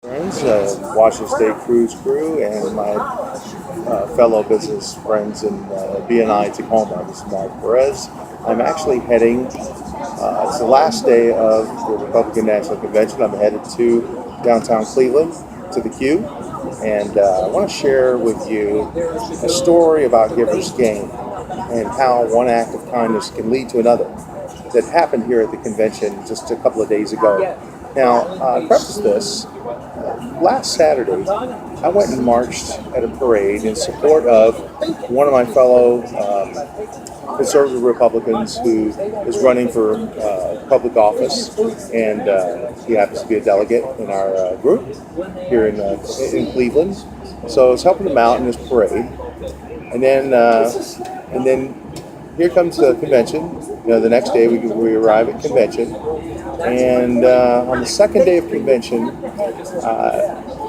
Friends, Washington State Cruise Crew, and my fellow business friends in BNI Tacoma. This is Marc Perez. I'm actually heading, it's the last day of the Republican National Convention. I'm headed to downtown Cleveland to the Q, and I want to share with you a story about giver's gain and how one act of kindness can lead to another that happened here at the convention just a couple of days ago. Now, preface this. Last Saturday, I went and marched at a parade in support of one of my fellow conservative Republicans who is running for public office, and he happens to be a delegate in our group here in Cleveland. So I was helping him out in this parade, and then here comes the convention. The next day we arrive at convention, and on the second day of convention,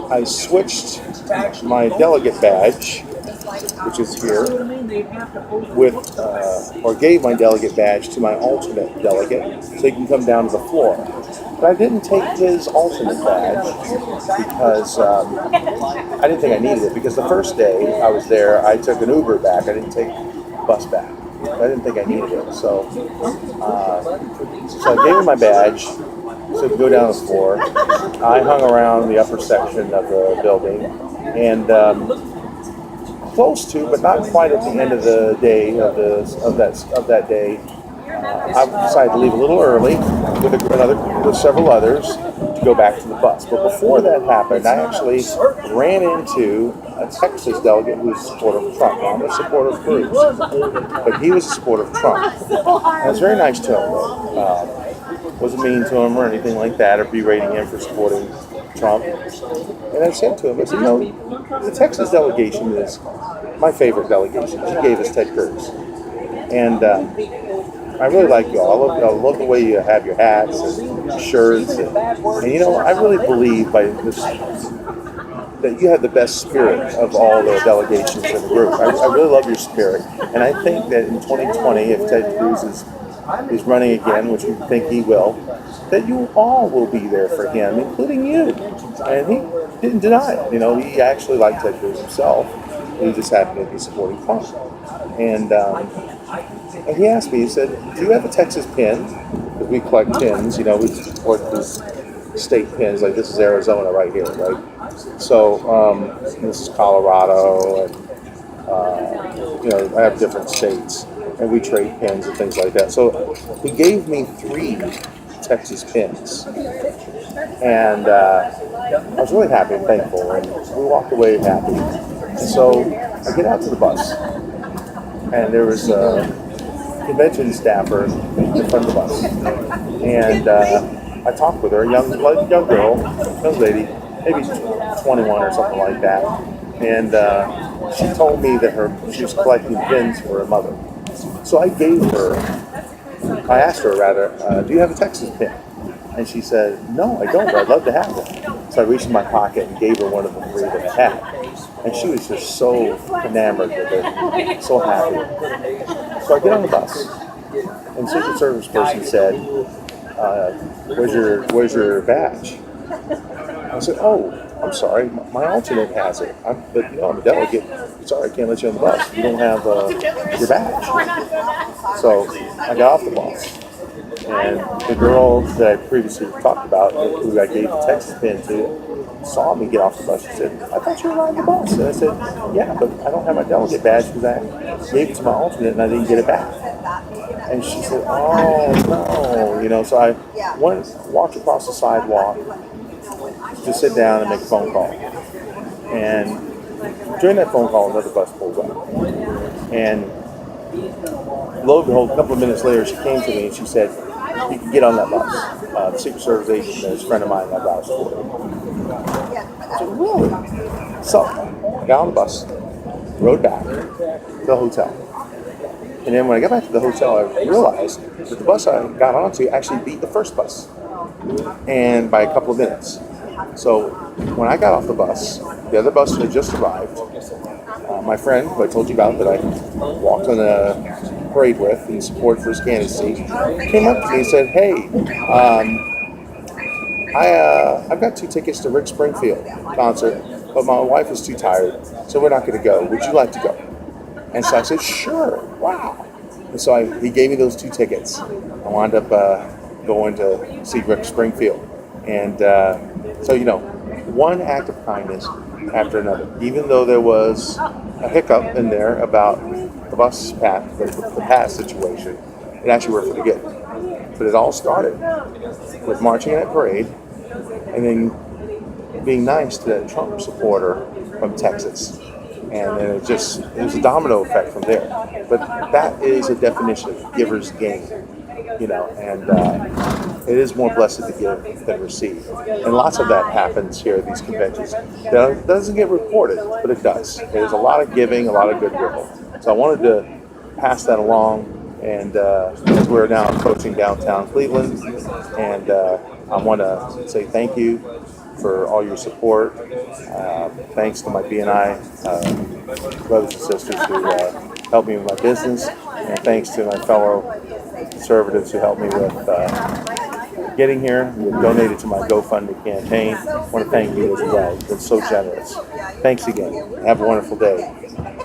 I switched my delegate badge, which is here, or gave my delegate badge to my alternate delegate so he can come down to the floor. But I didn't take his alternate badge because I didn't think I needed it, because the first day I was there, I took an Uber back. I didn't take the bus back. I didn't think I needed it. So I gave him my badge so to go down the floor. I hung around the upper section of the building, and close to, but not quite at the end of the day of that day, I decided to leave a little early with several others to go back to the bus. But before that happened, I actually ran into a Texas delegate who was a supporter of Trump. Now, I'm a supporter of Cruz, but he was a supporter of Trump. I was very nice to him. Wasn't mean to him or anything like that, or berating him for supporting Trump. And I said to him, I said, the Texas delegation is my favorite delegation. He gave us Ted Cruz. And I really like you all. I love the way you have your hats and shirts. And I really believe by this that you have the best spirit of all the delegations in the group. I really love your spirit. And I think that in 2020, if Ted Cruz is running again, which we think he will, that you all will be there for him, including you. And he didn't deny it. He actually liked Ted Cruz himself. He just happened to be supporting Trump. And he asked me, he said, do you have a Texas pin? Because we collect pins, we support these state pins, like this is Arizona right here, right? So this is Colorado, and I have different states, and we trade pins and things like that. So he gave me 3 Texas pins, and I was really happy and thankful, and we walked away happy. And so I get out to the bus, and there was a convention staffer in front of the bus, and I talked with her, a young girl, young lady, maybe 21 or something like that, and she told me that she was collecting pins for her mother. So I asked her, do you have a Texas pin? And she said, no, I don't, but I'd love to have one. So I reached in my pocket and gave her one of the 3 that I had. And she was just so enamored with it, so happy. So I get on the bus, and Secret Service person said, where's your badge? I said, oh, I'm sorry, my alternate has it. I'm a delegate. Sorry, I can't let you on the bus. You don't have your badge. So I got off the bus, and the girl that I previously talked about, who I gave the Texas pin to, saw me get off the bus. She said, I thought you were riding the bus. And I said, yeah, but I don't have my delegate badge because I gave it to my alternate and I didn't get it back. And she said, oh, no. So I walked across the sidewalk to sit down and make a phone call. And during that phone call, another bus pulled up. And lo and behold, a couple of minutes later, she came to me and she said, you can get on that bus. The Secret Service agent is a friend of mine that I vouched for. I said, really? So I got on the bus, rode back to the hotel. And then when I got back to the hotel, I realized that the bus I got onto actually beat the first bus, and by a couple of minutes. So when I got off the bus, the other bus had just arrived. My friend, who I told you about, that I walked on a parade with in support for his candidacy, came up to me and said, hey, I've got 2 tickets to Rick Springfield concert, but my wife is too tired, so we're not going to go. Would you like to go? And so I said, sure. Wow. And so he gave me those 2 tickets. I wound up going to see Rick Springfield. And so, one act of kindness after another. Even though there was a hiccup in there about the bus path, the pass situation, it actually worked pretty good. But it all started with marching in that parade and then being nice to that Trump supporter from Texas. And then it was a domino effect from there. But that is a definition of giver's gain, and it is more blessed to give than receive. And lots of that happens here at these conventions. That doesn't get reported, but it does. There's a lot of giving, a lot of goodwill. So I wanted to pass that along. And as we're now approaching downtown Cleveland, and I want to say thank you for all your support. Thanks to my BNI brothers and sisters who helped me with my business, and thanks to my fellow conservatives who helped me with getting here, who donated to my GoFundMe campaign. I want to thank you as well. You've been so generous. Thanks again. Have a wonderful day.